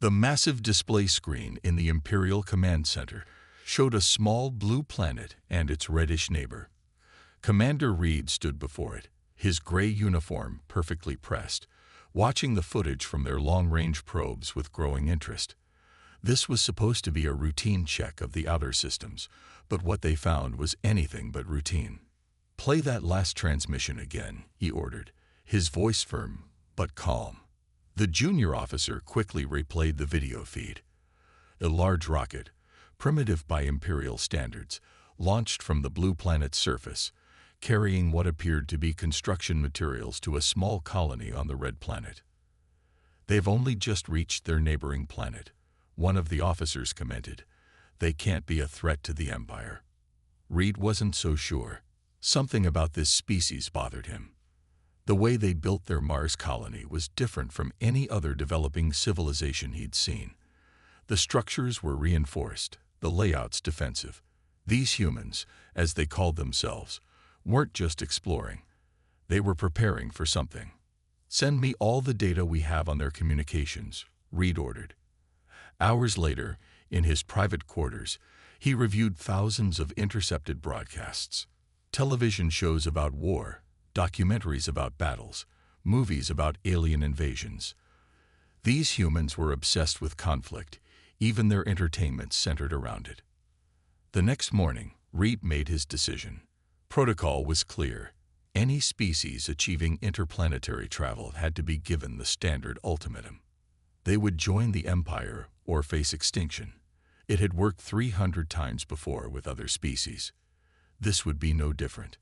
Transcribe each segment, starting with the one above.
The massive display screen in the Imperial Command Center showed a small blue planet and its reddish neighbor. Commander Reed stood before it, his gray uniform perfectly pressed, watching the footage from their long-range probes with growing interest. This was supposed to be a routine check of the outer systems, but what they found was anything but routine. "Play that last transmission again," he ordered, his voice firm but calm. The junior officer quickly replayed the video feed. A large rocket, primitive by Imperial standards, launched from the blue planet's surface, carrying what appeared to be construction materials to a small colony on the red planet. "They've only just reached their neighboring planet," one of the officers commented. "They can't be a threat to the Empire." Reed wasn't so sure. Something about this species bothered him. The way they built their Mars colony was different from any other developing civilization he'd seen. The structures were reinforced, the layouts defensive. These humans, as they called themselves, weren't just exploring. They were preparing for something. "Send me all the data we have on their communications," Reed ordered. Hours later, in his private quarters, he reviewed thousands of intercepted broadcasts. Television shows about war, documentaries about battles, movies about alien invasions. These humans were obsessed with conflict, even their entertainment centered around it. The next morning, Reed made his decision. Protocol was clear. Any species achieving interplanetary travel had to be given the standard ultimatum. They would join the Empire or face extinction. It had worked 300 times before with other species. This would be no different.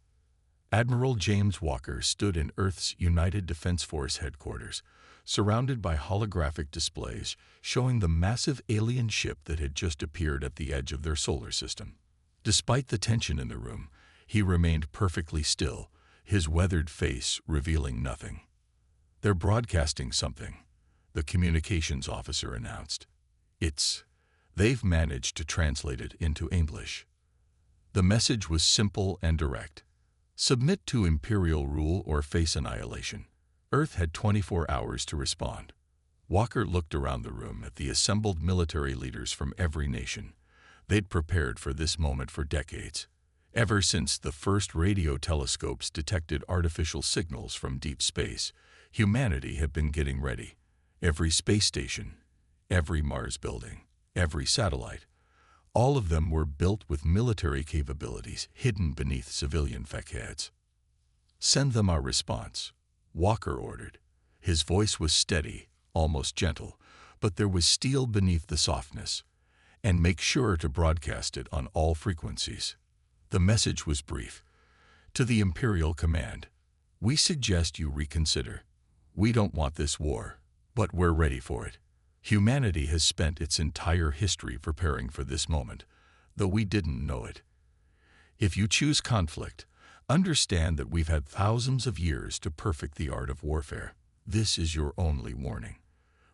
Admiral James Walker stood in Earth's United Defense Force headquarters, surrounded by holographic displays showing the massive alien ship that had just appeared at the edge of their solar system. Despite the tension in the room, he remained perfectly still, his weathered face revealing nothing. "They're broadcasting something," the communications officer announced. They've managed to translate it into English." The message was simple and direct. "Submit to Imperial rule or face annihilation." Earth had 24 hours to respond. Walker looked around the room at the assembled military leaders from every nation. They'd prepared for this moment for decades. Ever since the first radio telescopes detected artificial signals from deep space, humanity had been getting ready. Every space station, every Mars building, every satellite, all of them were built with military capabilities hidden beneath civilian facades. "Send them our response," Walker ordered. His voice was steady, almost gentle, but there was steel beneath the softness. "And make sure to broadcast it on all frequencies." The message was brief. "To the Imperial Command, we suggest you reconsider. We don't want this war, but we're ready for it. Humanity has spent its entire history preparing for this moment, though we didn't know it. If you choose conflict, understand that we've had thousands of years to perfect the art of warfare. This is your only warning.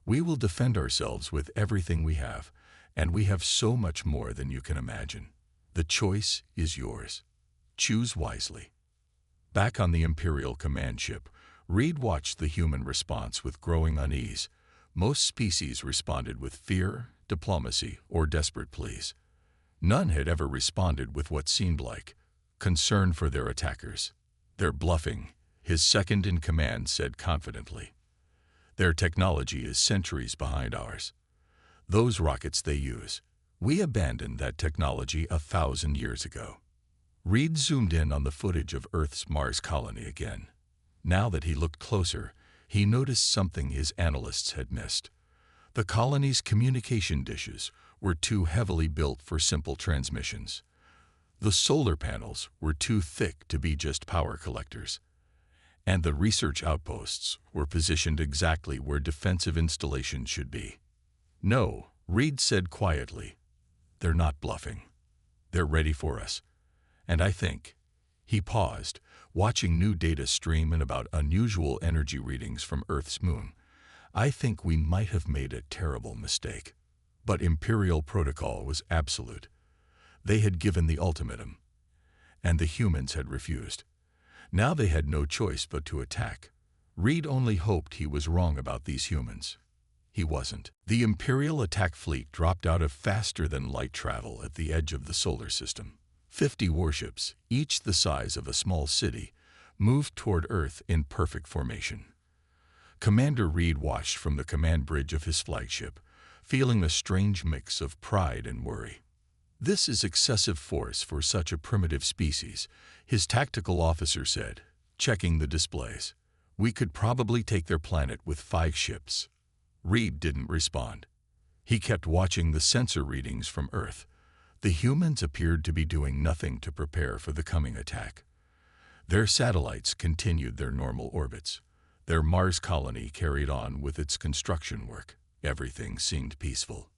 We will defend ourselves with everything we have, and we have so much more than you can imagine. The choice is yours. Choose wisely." Back on the Imperial command ship, Reed watched the human response with growing unease. Most species responded with fear, diplomacy, or desperate pleas. None had ever responded with what seemed like concern for their attackers. "They're bluffing," his second-in-command said confidently. "Their technology is centuries behind ours. Those rockets they use, we abandoned that technology 1,000 years ago." Reed zoomed in on the footage of Earth's Mars colony again. Now that he looked closer, he noticed something his analysts had missed. The colony's communication dishes were too heavily built for simple transmissions. The solar panels were too thick to be just power collectors. And the research outposts were positioned exactly where defensive installations should be. "No," Reed said quietly. "They're not bluffing. They're ready for us. And I think—" He paused, watching new data stream in about unusual energy readings from Earth's moon. "I think we might have made a terrible mistake." But Imperial protocol was absolute. They had given the ultimatum, and the humans had refused. Now they had no choice but to attack. Reed only hoped he was wrong about these humans. He wasn't. The Imperial attack fleet dropped out of faster-than-light travel at the edge of the solar system. 50 warships, each the size of a small city, moved toward Earth in perfect formation. Commander Reed watched from the command bridge of his flagship, feeling a strange mix of pride and worry. "This is excessive force for such a primitive species," his tactical officer said, checking the displays. "We could probably take their planet with 5 ships." Reed didn't respond. He kept watching the sensor readings from Earth. The humans appeared to be doing nothing to prepare for the coming attack. Their satellites continued their normal orbits. Their Mars colony carried on with its construction work. Everything seemed peaceful.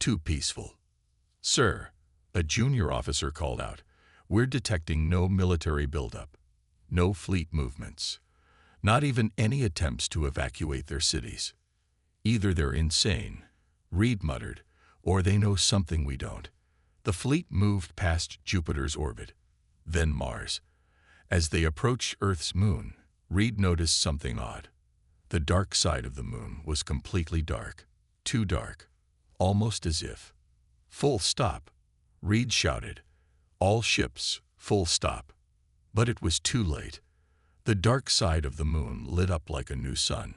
Too peaceful. "Sir," a junior officer called out, "we're detecting no military buildup, no fleet movements, not even any attempts to evacuate their cities. Either they're insane," Reed muttered, "or they know something we don't." The fleet moved past Jupiter's orbit, then Mars. As they approached Earth's moon, Reed noticed something odd. The dark side of the moon was completely dark. Too dark. Almost as if. "Full stop," Reed shouted. "All ships, full stop." But it was too late. The dark side of the moon lit up like a new sun.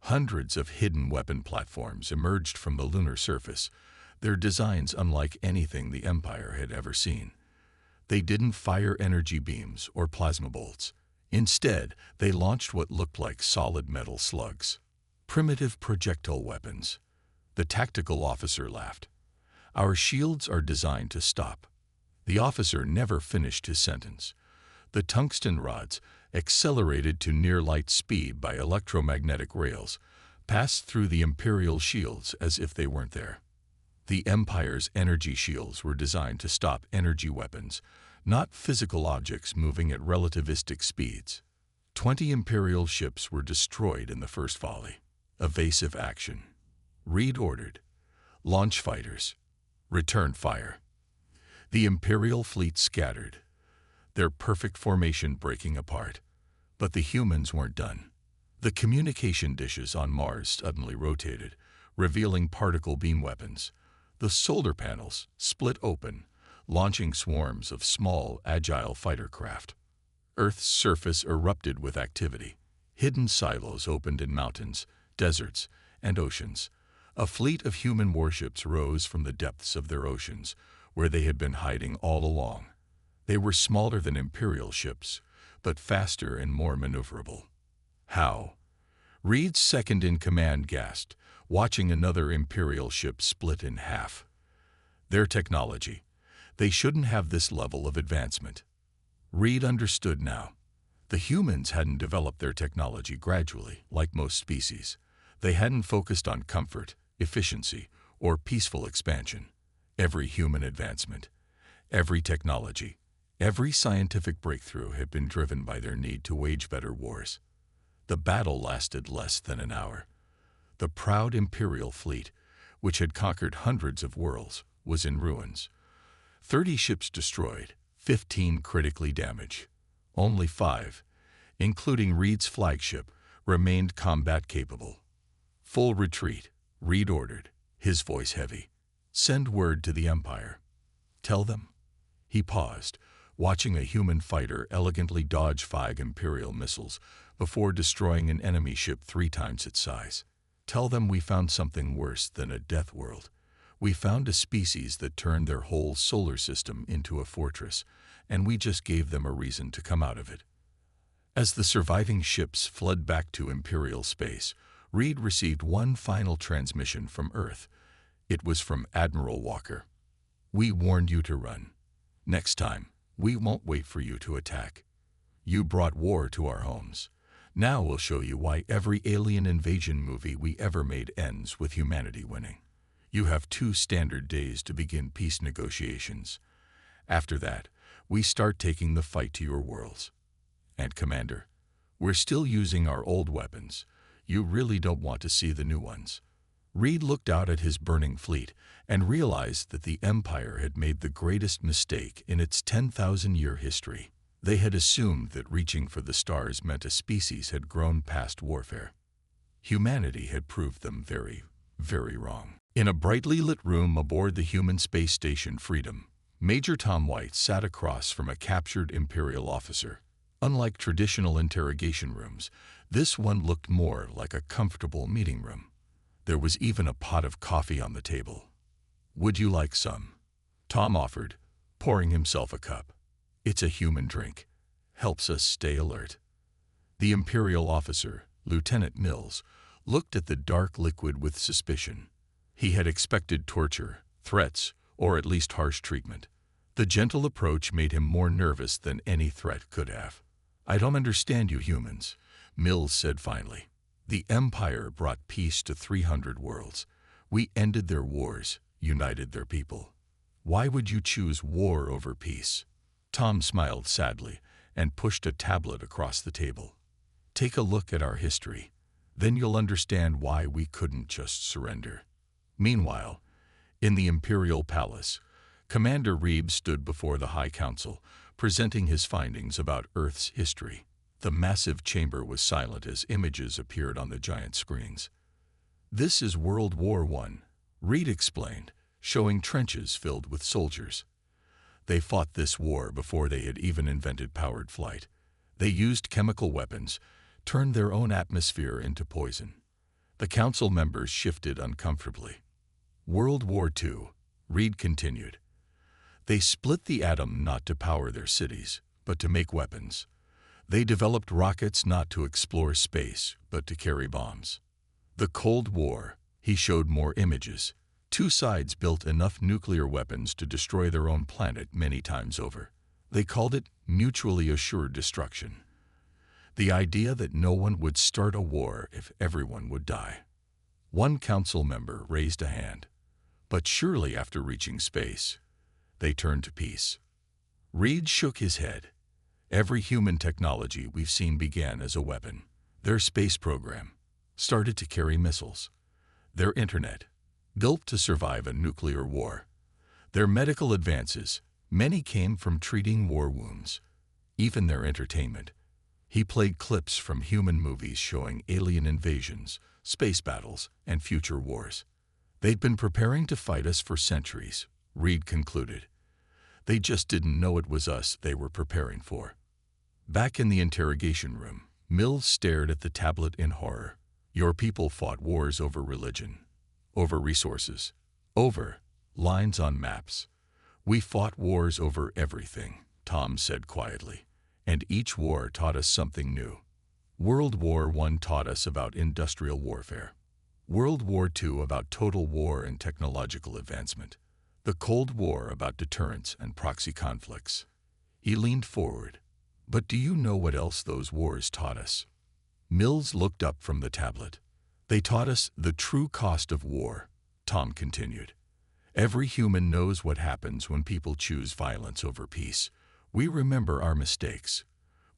Hundreds of hidden weapon platforms emerged from the lunar surface, their designs unlike anything the Empire had ever seen. They didn't fire energy beams or plasma bolts. Instead, they launched what looked like solid metal slugs. Primitive projectile weapons. The tactical officer laughed. "Our shields are designed to stop." The officer never finished his sentence. The tungsten rods, accelerated to near-light speed by electromagnetic rails, passed through the Imperial shields as if they weren't there. The Empire's energy shields were designed to stop energy weapons, not physical objects moving at relativistic speeds. 20 Imperial ships were destroyed in the first volley. Evasive action. Reed ordered, "Launch fighters. Return fire." The Imperial fleet scattered, their perfect formation breaking apart. But the humans weren't done. The communication dishes on Mars suddenly rotated, revealing particle beam weapons. The solar panels split open, launching swarms of small, agile fighter craft. Earth's surface erupted with activity. Hidden silos opened in mountains, deserts, and oceans. A fleet of human warships rose from the depths of their oceans, where they had been hiding all along. They were smaller than Imperial ships, but faster and more maneuverable. "How?" Reed's second-in-command gasped, watching another Imperial ship split in half. "Their technology. They shouldn't have this level of advancement." Reed understood now. The humans hadn't developed their technology gradually, like most species. They hadn't focused on comfort, efficiency, or peaceful expansion. Every human advancement, every technology, every scientific breakthrough had been driven by their need to wage better wars. The battle lasted less than an hour. The proud Imperial fleet, which had conquered hundreds of worlds, was in ruins. 30 ships destroyed, 15 critically damaged. Only 5, including Reed's flagship, remained combat-capable. "Full retreat," Reed ordered, his voice heavy. "Send word to the Empire. Tell them." He paused, watching a human fighter elegantly dodge 5 Imperial missiles before destroying an enemy ship 3 times its size. "Tell them we found something worse than a death world. We found a species that turned their whole solar system into a fortress, and we just gave them a reason to come out of it." As the surviving ships fled back to Imperial space, Reed received one final transmission from Earth. It was from Admiral Walker. "We warned you to run. Next time, we won't wait for you to attack. You brought war to our homes. Now we'll show you why every alien invasion movie we ever made ends with humanity winning. You have 2 standard days to begin peace negotiations. After that, we start taking the fight to your worlds. And Commander, we're still using our old weapons. You really don't want to see the new ones." Reed looked out at his burning fleet and realized that the Empire had made the greatest mistake in its 10,000-year history. They had assumed that reaching for the stars meant a species had grown past warfare. Humanity had proved them very, very wrong. In a brightly lit room aboard the human space station Freedom, Major Tom White sat across from a captured Imperial officer. Unlike traditional interrogation rooms, this one looked more like a comfortable meeting room. There was even a pot of coffee on the table. "Would you like some?" Tom offered, pouring himself a cup. "It's a human drink. Helps us stay alert." The Imperial officer, Lieutenant Mills, looked at the dark liquid with suspicion. He had expected torture, threats, or at least harsh treatment. The gentle approach made him more nervous than any threat could have. "I don't understand you humans," Mills said finally. "The Empire brought peace to 300 worlds. We ended their wars, united their people. Why would you choose war over peace?" Tom smiled sadly and pushed a tablet across the table. "Take a look at our history. Then you'll understand why we couldn't just surrender." Meanwhile, in the Imperial Palace, Commander Reeb stood before the High Council, presenting his findings about Earth's history. The massive chamber was silent as images appeared on the giant screens. "This is World War I," Reed explained, showing trenches filled with soldiers. They fought this war before they had even invented powered flight. They used chemical weapons, turned their own atmosphere into poison. The council members shifted uncomfortably. "World War II," Reed continued. "They split the atom not to power their cities, but to make weapons. They developed rockets not to explore space, but to carry bombs. The Cold War," he showed more images. "Two sides built enough nuclear weapons to destroy their own planet many times over. They called it mutually assured destruction. The idea that no one would start a war if everyone would die." One council member raised a hand. "But surely after reaching space, they turned to peace." Reed shook his head. "Every human technology we've seen began as a weapon. Their space program started to carry missiles. Their internet, built to survive a nuclear war. Their medical advances, many came from treating war wounds. Even their entertainment." He played clips from human movies showing alien invasions, space battles, and future wars. "They'd been preparing to fight us for centuries," Reed concluded. "They just didn't know it was us they were preparing for." Back in the interrogation room, Mills stared at the tablet in horror. "Your people fought wars over religion, over resources, over lines on maps. We fought wars over everything," Tom said quietly. "And each war taught us something new. World War I taught us about industrial warfare. World War II about total war and technological advancement. The Cold War about deterrence and proxy conflicts." He leaned forward. "But do you know what else those wars taught us?" Mills looked up from the tablet. "They taught us the true cost of war," Tom continued. "Every human knows what happens when people choose violence over peace. We remember our mistakes.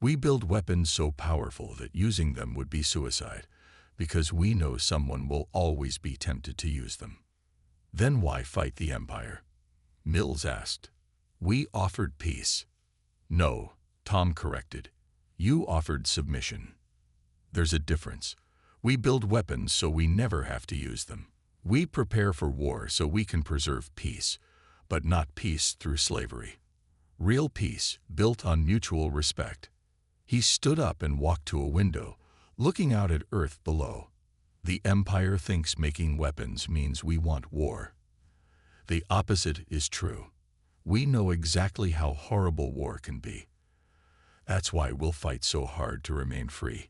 We build weapons so powerful that using them would be suicide, because we know someone will always be tempted to use them." "Then why fight the Empire?" Mills asked. "We offered peace." "No," Tom corrected. "You offered submission. There's a difference. We build weapons so we never have to use them. We prepare for war so we can preserve peace, but not peace through slavery. Real peace, built on mutual respect." He stood up and walked to a window, looking out at Earth below. "The Empire thinks making weapons means we want war. The opposite is true. We know exactly how horrible war can be. That's why we'll fight so hard to remain free,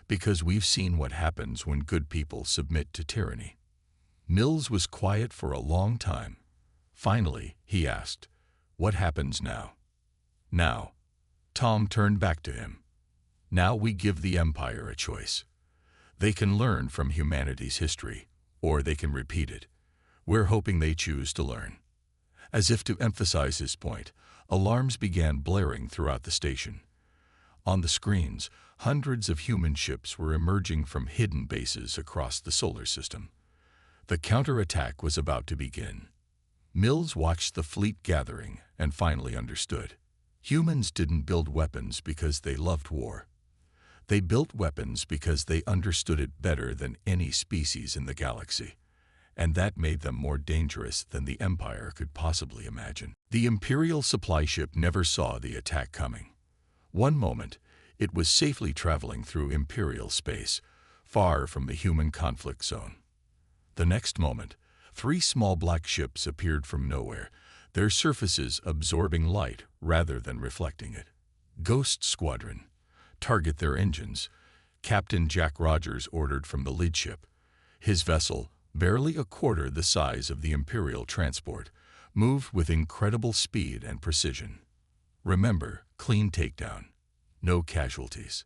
because we've seen what happens when good people submit to tyranny." Mills was quiet for a long time. Finally, he asked, "What happens now?" "Now," Tom turned back to him. "Now we give the Empire a choice. They can learn from humanity's history, or they can repeat it. We're hoping they choose to learn." As if to emphasize his point, alarms began blaring throughout the station. On the screens, hundreds of human ships were emerging from hidden bases across the solar system. The counterattack was about to begin. Mills watched the fleet gathering and finally understood. Humans didn't build weapons because they loved war. They built weapons because they understood it better than any species in the galaxy. and that made them more dangerous than the Empire could possibly imagine. The Imperial supply ship never saw the attack coming. One moment, it was safely traveling through Imperial space, far from the human conflict zone. The next moment, 3 small black ships appeared from nowhere, their surfaces absorbing light rather than reflecting it. Ghost Squadron. Target their engines, Captain Jack Rogers ordered from the lead ship. His vessel, barely a quarter the size of the Imperial transport, moved with incredible speed and precision. Remember, clean takedown. No casualties.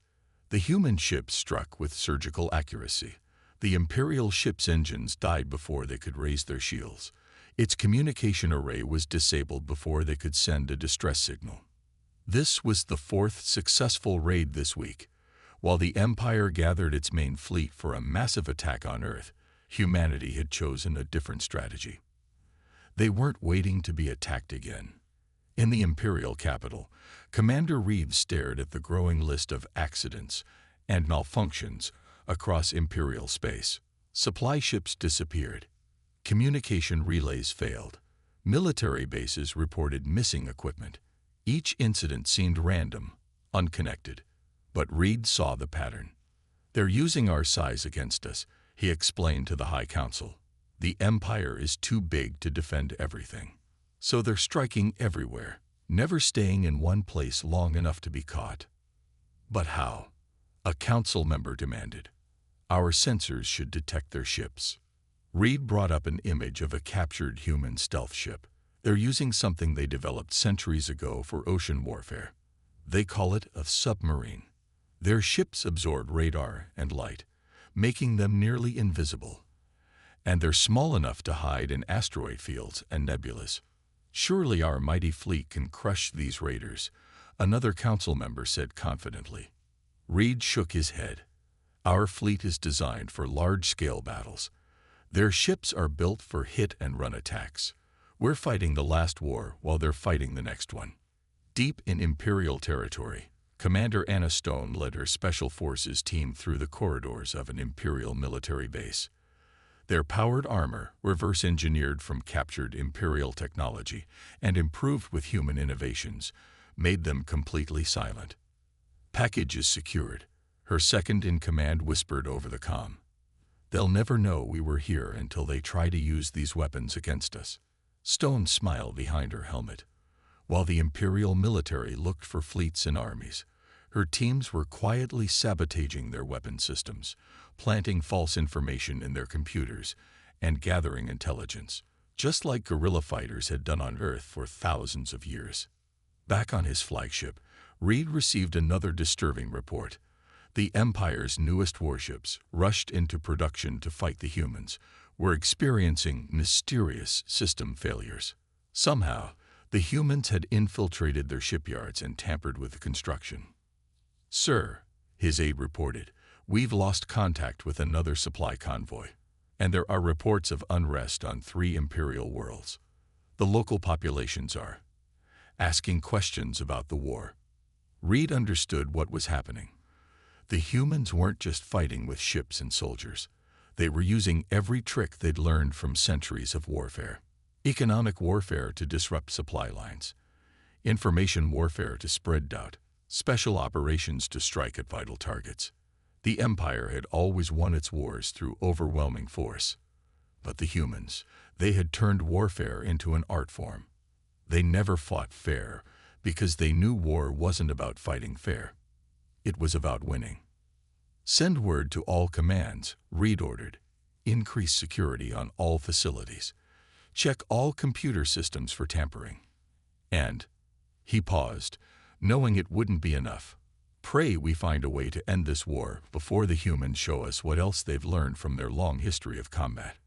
The human ship struck with surgical accuracy. The Imperial ship's engines died before they could raise their shields. Its communication array was disabled before they could send a distress signal. This was the 4th successful raid this week. While the Empire gathered its main fleet for a massive attack on Earth, humanity had chosen a different strategy. They weren't waiting to be attacked again. In the Imperial capital, Commander Reed stared at the growing list of accidents and malfunctions across Imperial space. Supply ships disappeared. Communication relays failed. Military bases reported missing equipment. Each incident seemed random, unconnected. But Reed saw the pattern. "They're using our size against us," he explained to the High Council. "The Empire is too big to defend everything. So they're striking everywhere, never staying in one place long enough to be caught." "But how?" a council member demanded. "Our sensors should detect their ships." Reed brought up an image of a captured human stealth ship. "They're using something they developed centuries ago for ocean warfare. They call it a submarine. Their ships absorb radar and light, making them nearly invisible. And they're small enough to hide in asteroid fields and nebulas. Surely our mighty fleet can crush these raiders," another council member said confidently. Reed shook his head. "Our fleet is designed for large-scale battles. Their ships are built for hit-and-run attacks. We're fighting the last war while they're fighting the next one." Deep in Imperial territory, Commander Anna Stone led her Special Forces team through the corridors of an Imperial military base. Their powered armor, reverse-engineered from captured Imperial technology and improved with human innovations, made them completely silent. "Packages secured," her second-in-command whispered over the comm. "They'll never know we were here until they try to use these weapons against us." Stone smiled behind her helmet. While the Imperial military looked for fleets and armies, her teams were quietly sabotaging their weapon systems, planting false information in their computers, and gathering intelligence, just like guerrilla fighters had done on Earth for thousands of years. Back on his flagship, Reed received another disturbing report. The Empire's newest warships, rushed into production to fight the humans, were experiencing mysterious system failures. Somehow, the humans had infiltrated their shipyards and tampered with the construction. "Sir," his aide reported, "we've lost contact with another supply convoy, and there are reports of unrest on 3 Imperial worlds. The local populations are asking questions about the war." Reed understood what was happening. The humans weren't just fighting with ships and soldiers. They were using every trick they'd learned from centuries of warfare. Economic warfare to disrupt supply lines, information warfare to spread doubt, special operations to strike at vital targets. The Empire had always won its wars through overwhelming force. But the humans, they had turned warfare into an art form. They never fought fair because they knew war wasn't about fighting fair. It was about winning. "Send word to all commands," Reed ordered. "Increase security on all facilities. Check all computer systems for tampering. And," he paused, knowing it wouldn't be enough, "pray we find a way to end this war before the humans show us what else they've learned from their long history of combat."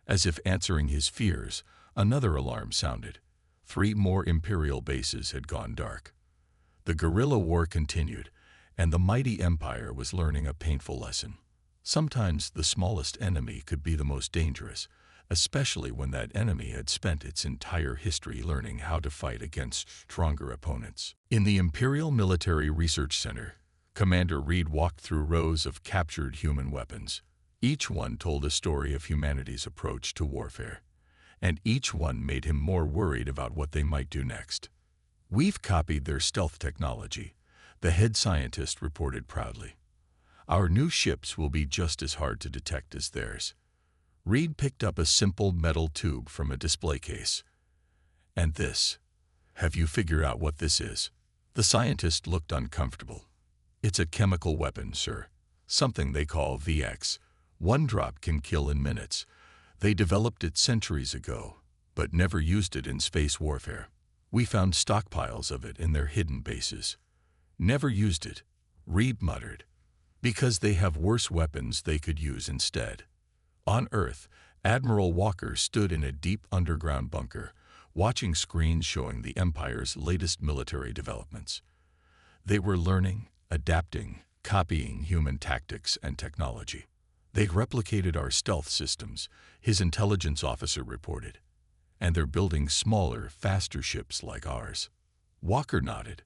As if answering his fears, another alarm sounded. 3 more Imperial bases had gone dark. The guerrilla war continued, and the mighty Empire was learning a painful lesson. Sometimes the smallest enemy could be the most dangerous, especially when that enemy had spent its entire history learning how to fight against stronger opponents. In the Imperial Military Research Center, Commander Reed walked through rows of captured human weapons. Each one told a story of humanity's approach to warfare, and each one made him more worried about what they might do next. "We've copied their stealth technology," the head scientist reported proudly. "Our new ships will be just as hard to detect as theirs." Reed picked up a simple metal tube from a display case. "And this? Have you figured out what this is?" The scientist looked uncomfortable. "It's a chemical weapon, sir. Something they call VX. One drop can kill in minutes. They developed it centuries ago, but never used it in space warfare. We found stockpiles of it in their hidden bases." "Never used it," Reed muttered. "Because they have worse weapons they could use instead." On Earth, Admiral Walker stood in a deep underground bunker, watching screens showing the Empire's latest military developments. They were learning, adapting, copying human tactics and technology. "They'd replicated our stealth systems," his intelligence officer reported. "And they're building smaller, faster ships like ours." Walker nodded.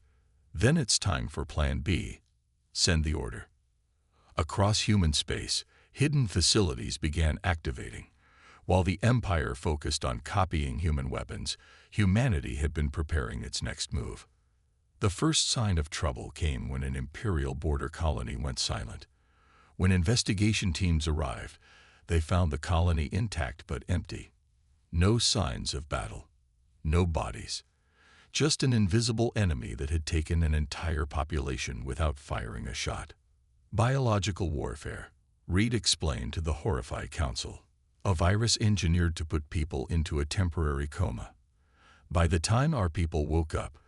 "Then it's time for Plan B. Send the order." Across human space, hidden facilities began activating. While the Empire focused on copying human weapons, humanity had been preparing its next move. The first sign of trouble came when an Imperial border colony went silent. When investigation teams arrived, they found the colony intact but empty. No signs of battle. No bodies. Just an invisible enemy that had taken an entire population without firing a shot. "Biological warfare," Reed explained to the horrified council. "A virus engineered to put people into a temporary coma. By the time our people woke up,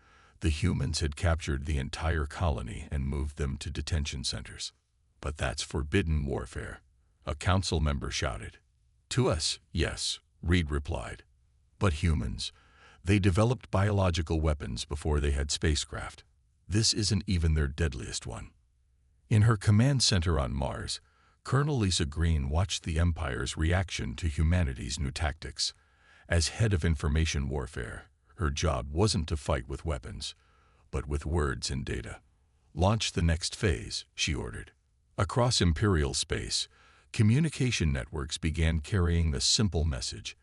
the humans had captured the entire colony and moved them to detention centers." "But that's forbidden warfare," a council member shouted. "To us, yes," Reed replied. "But humans, they developed biological weapons before they had spacecraft. This isn't even their deadliest one." In her command center on Mars, Colonel Lisa Green watched the Empire's reaction to humanity's new tactics. As head of information warfare, her job wasn't to fight with weapons, but with words and data. "Launch the next phase," she ordered. Across Imperial space, communication networks began carrying the simple message: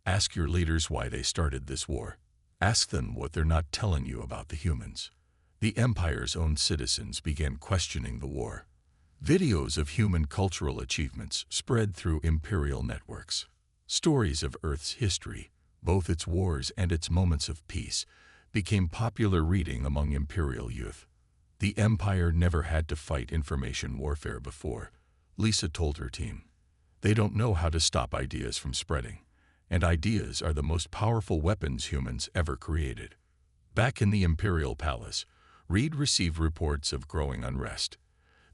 "Ask your leaders why they started this war. Ask them what they're not telling you about the humans." The Empire's own citizens began questioning the war. Videos of human cultural achievements spread through Imperial networks. Stories of Earth's history, both its wars and its moments of peace, became popular reading among Imperial youth. The Empire never had to fight information warfare before, Lisa told her team. "They don't know how to stop ideas from spreading, and ideas are the most powerful weapons humans ever created." Back in the Imperial Palace, Reed received reports of growing unrest.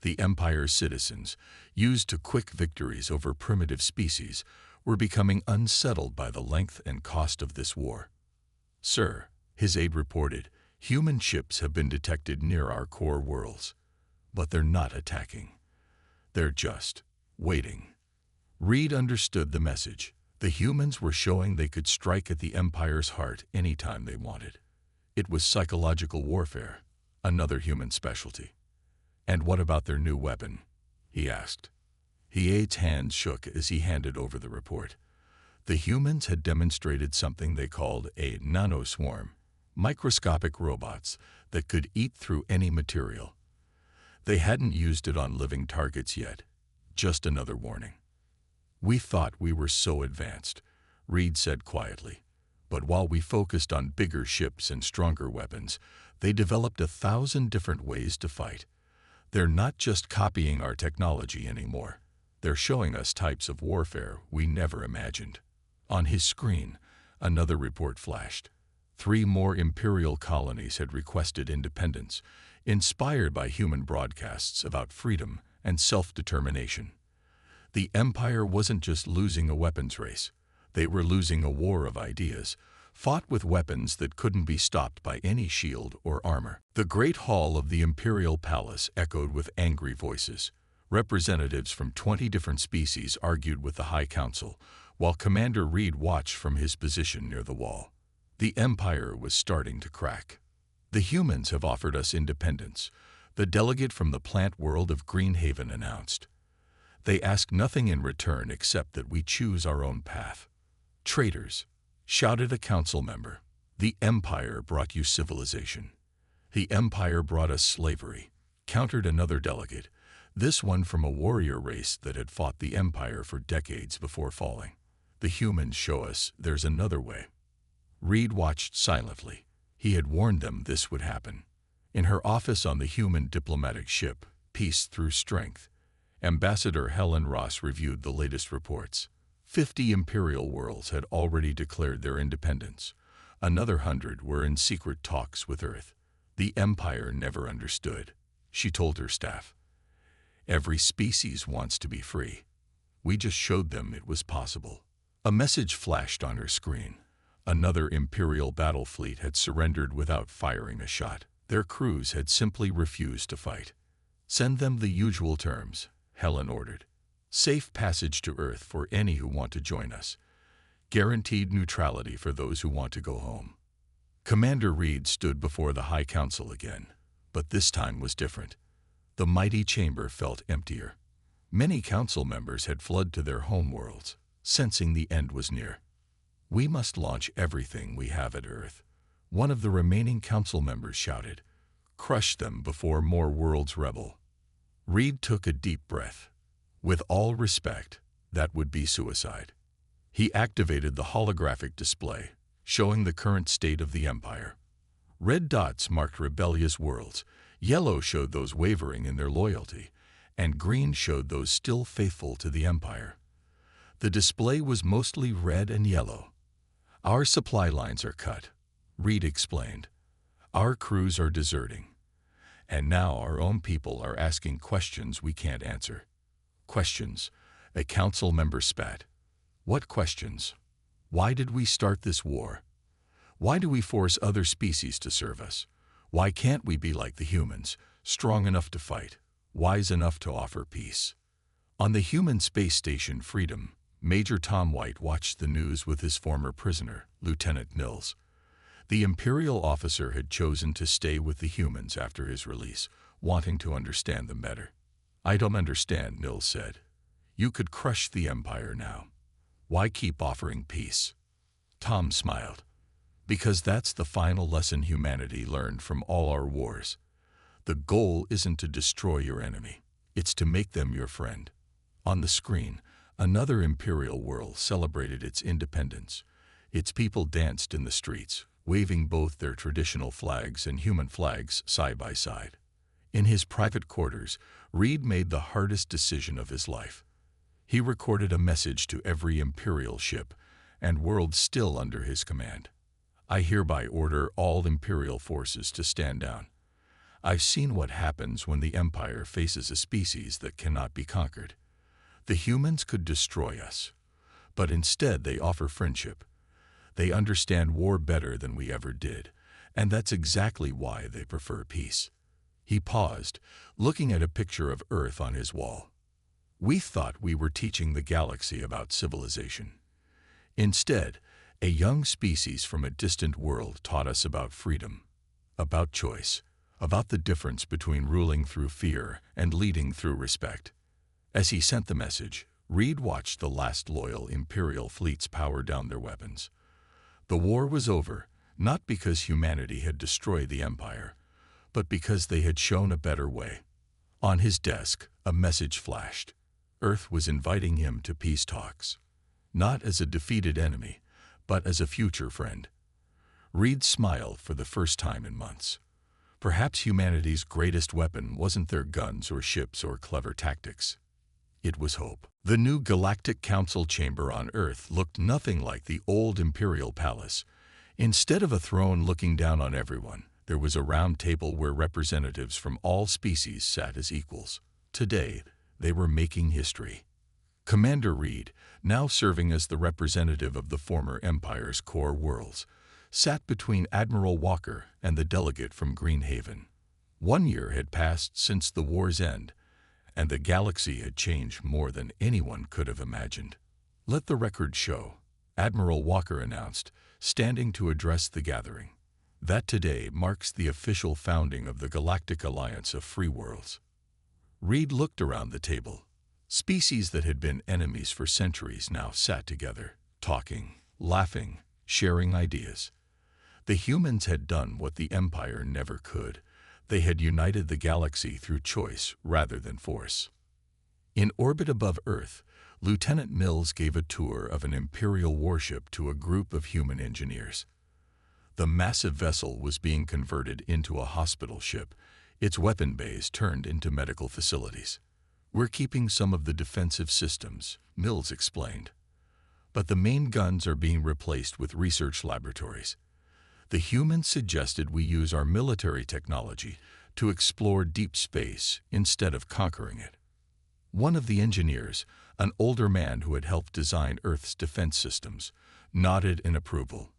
The Empire's citizens, used to quick victories over primitive species, were becoming unsettled by the length and cost of this war. "Sir," his aide reported, "human ships have been detected near our core worlds. But they're not attacking. They're just waiting." Reed understood the message. The humans were showing they could strike at the Empire's heart anytime they wanted. It was psychological warfare, another human specialty. "And what about their new weapon?" he asked. The aide's hands shook as he handed over the report. The humans had demonstrated something they called a nanoswarm, microscopic robots that could eat through any material. They hadn't used it on living targets yet. Just another warning. "We thought we were so advanced," Reed said quietly. "But while we focused on bigger ships and stronger weapons, they developed 1,000 different ways to fight. They're not just copying our technology anymore. They're showing us types of warfare we never imagined." On his screen, another report flashed. 3 more Imperial colonies had requested independence, inspired by human broadcasts about freedom and self-determination. The Empire wasn't just losing a weapons race. They were losing a war of ideas, fought with weapons that couldn't be stopped by any shield or armor. The Great Hall of the Imperial Palace echoed with angry voices. Representatives from 20 different species argued with the High Council, while Commander Reed watched from his position near the wall. The Empire was starting to crack. "The humans have offered us independence," the delegate from the plant world of Greenhaven announced. They ask nothing in return except that we choose our own path. Traitors, shouted a council member. The Empire brought you civilization. The Empire brought us slavery, countered another delegate, this one from a warrior race that had fought the Empire for decades before falling. The humans show us there's another way. Reed watched silently. He had warned them this would happen. In her office on the human diplomatic ship, Peace Through Strength, Ambassador Helen Ross reviewed the latest reports. 50 imperial worlds had already declared their independence. Another 100 were in secret talks with Earth. The Empire never understood, she told her staff. Every species wants to be free. We just showed them it was possible. A message flashed on her screen. Another Imperial battle fleet had surrendered without firing a shot. Their crews had simply refused to fight. Send them the usual terms, Helen ordered. Safe passage to Earth for any who want to join us. Guaranteed neutrality for those who want to go home. Commander Reed stood before the High Council again, but this time was different. The mighty chamber felt emptier. Many council members had fled to their homeworlds, sensing the end was near. We must launch everything we have at Earth, one of the remaining council members shouted. Crush them before more worlds rebel. Reed took a deep breath. With all respect, that would be suicide. He activated the holographic display, showing the current state of the Empire. Red dots marked rebellious worlds, yellow showed those wavering in their loyalty, and green showed those still faithful to the Empire. The display was mostly red and yellow. Our supply lines are cut, Reed explained. Our crews are deserting. And now our own people are asking questions we can't answer. Questions, a council member spat. What questions? Why did we start this war? Why do we force other species to serve us? Why can't we be like the humans, strong enough to fight, wise enough to offer peace? On the human space station Freedom, Major Tom White watched the news with his former prisoner, Lieutenant Nils. The Imperial officer had chosen to stay with the humans after his release, wanting to understand them better. I don't understand, Nils said. You could crush the Empire now. Why keep offering peace? Tom smiled. Because that's the final lesson humanity learned from all our wars. The goal isn't to destroy your enemy. It's to make them your friend. On the screen, another Imperial world celebrated its independence. Its people danced in the streets, waving both their traditional flags and human flags side by side. In his private quarters, Reed made the hardest decision of his life. He recorded a message to every Imperial ship and world still under his command. I hereby order all Imperial forces to stand down. I've seen what happens when the Empire faces a species that cannot be conquered. The humans could destroy us, but instead they offer friendship. They understand war better than we ever did, and that's exactly why they prefer peace. He paused, looking at a picture of Earth on his wall. We thought we were teaching the galaxy about civilization. Instead, a young species from a distant world taught us about freedom, about choice, about the difference between ruling through fear and leading through respect. As he sent the message, Reed watched the last loyal Imperial fleets power down their weapons. The war was over, not because humanity had destroyed the Empire, but because they had shown a better way. On his desk, a message flashed. Earth was inviting him to peace talks, not as a defeated enemy, but as a future friend. Reed smiled for the first time in months. Perhaps humanity's greatest weapon wasn't their guns or ships or clever tactics. It was hope. The new Galactic Council chamber on Earth looked nothing like the old Imperial Palace. Instead of a throne looking down on everyone, there was a round table where representatives from all species sat as equals. Today, they were making history. Commander Reed, now serving as the representative of the former Empire's core worlds, sat between Admiral Walker and the delegate from Greenhaven. 1 year had passed since the war's end, and the galaxy had changed more than anyone could have imagined. Let the record show, Admiral Walker announced, standing to address the gathering, that today marks the official founding of the Galactic Alliance of Free Worlds. Reed looked around the table. Species that had been enemies for centuries now sat together, talking, laughing, sharing ideas. The humans had done what the Empire never could. They had united the galaxy through choice rather than force. In orbit above Earth, Lieutenant Mills gave a tour of an Imperial warship to a group of human engineers. The massive vessel was being converted into a hospital ship, its weapon bays turned into medical facilities. "We're keeping some of the defensive systems," Mills explained. "But the main guns are being replaced with research laboratories. The humans suggested we use our military technology to explore deep space instead of conquering it." One of the engineers, an older man who had helped design Earth's defense systems, nodded in approval.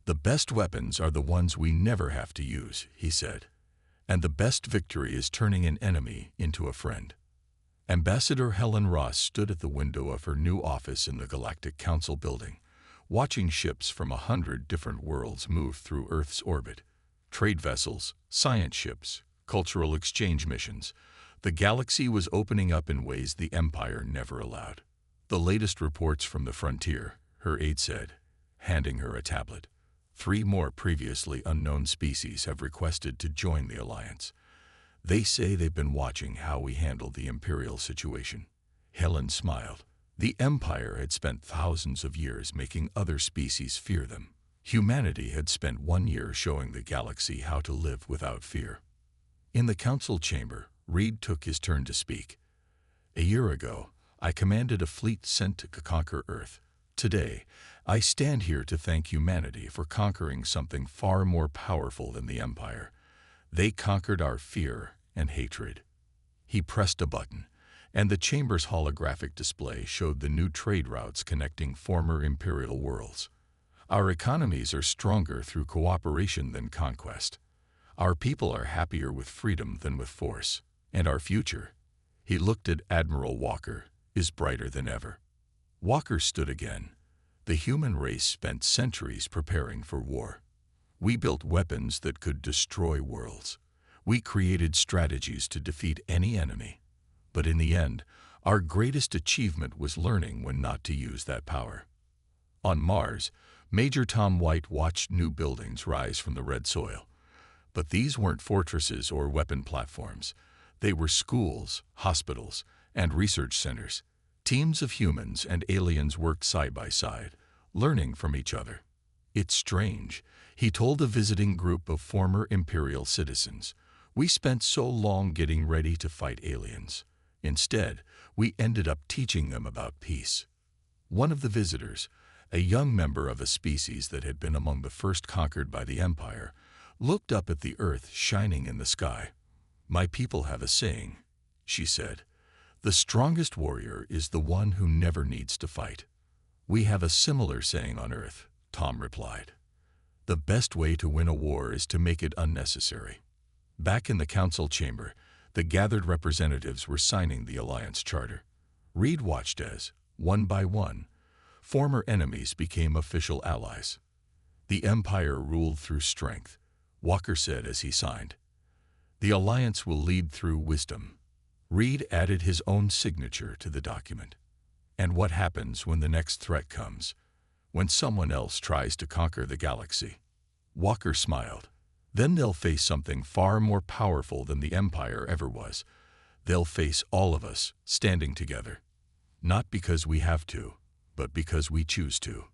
"The best weapons are the ones we never have to use," he said. "And the best victory is turning an enemy into a friend." Ambassador Helen Ross stood at the window of her new office in the Galactic Council building, watching ships from 100 different worlds move through Earth's orbit. Trade vessels, science ships, cultural exchange missions. The galaxy was opening up in ways the Empire never allowed. "The latest reports from the frontier," her aide said, handing her a tablet. "3 more previously unknown species have requested to join the Alliance. They say they've been watching how we handle the Imperial situation." Helen smiled. The Empire had spent thousands of years making other species fear them. Humanity had spent 1 year showing the galaxy how to live without fear. In the council chamber, Reed took his turn to speak. "A year ago, I commanded a fleet sent to conquer Earth. Today, I stand here to thank humanity for conquering something far more powerful than the Empire. They conquered our fear and hatred." He pressed a button, and the chamber's holographic display showed the new trade routes connecting former Imperial worlds. "Our economies are stronger through cooperation than conquest. Our people are happier with freedom than with force. And our future," he looked at Admiral Walker, "is brighter than ever." Walker stood again. "The human race spent centuries preparing for war. We built weapons that could destroy worlds. We created strategies to defeat any enemy. But in the end, our greatest achievement was learning when not to use that power." On Mars, Major Tom White watched new buildings rise from the red soil. But these weren't fortresses or weapon platforms. They were schools, hospitals, and research centers. Teams of humans and aliens worked side by side, learning from each other. "It's strange," he told a visiting group of former Imperial citizens. "We spent so long getting ready to fight aliens. Instead, we ended up teaching them about peace." One of the visitors, a young member of a species that had been among the first conquered by the Empire, looked up at the Earth shining in the sky. "My people have a saying," she said. "The strongest warrior is the one who never needs to fight." "We have a similar saying on Earth," Tom replied. "The best way to win a war is to make it unnecessary." Back in the council chamber, the gathered representatives were signing the Alliance Charter. Reed watched as, one by one, former enemies became official allies. "The Empire ruled through strength," Walker said as he signed. "The Alliance will lead through wisdom." Reed added his own signature to the document. "And what happens when the next threat comes? When someone else tries to conquer the galaxy?" Walker smiled. "Then they'll face something far more powerful than the Empire ever was. They'll face all of us, standing together. Not because we have to, but because we choose to."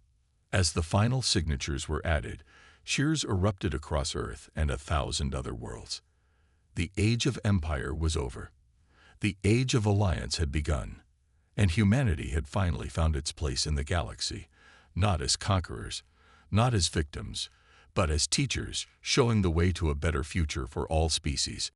As the final signatures were added, cheers erupted across Earth and 1,000 other worlds. The age of Empire was over. The age of Alliance had begun, and humanity had finally found its place in the galaxy, not as conquerors, not as victims, but as teachers, showing the way to a better future for all species.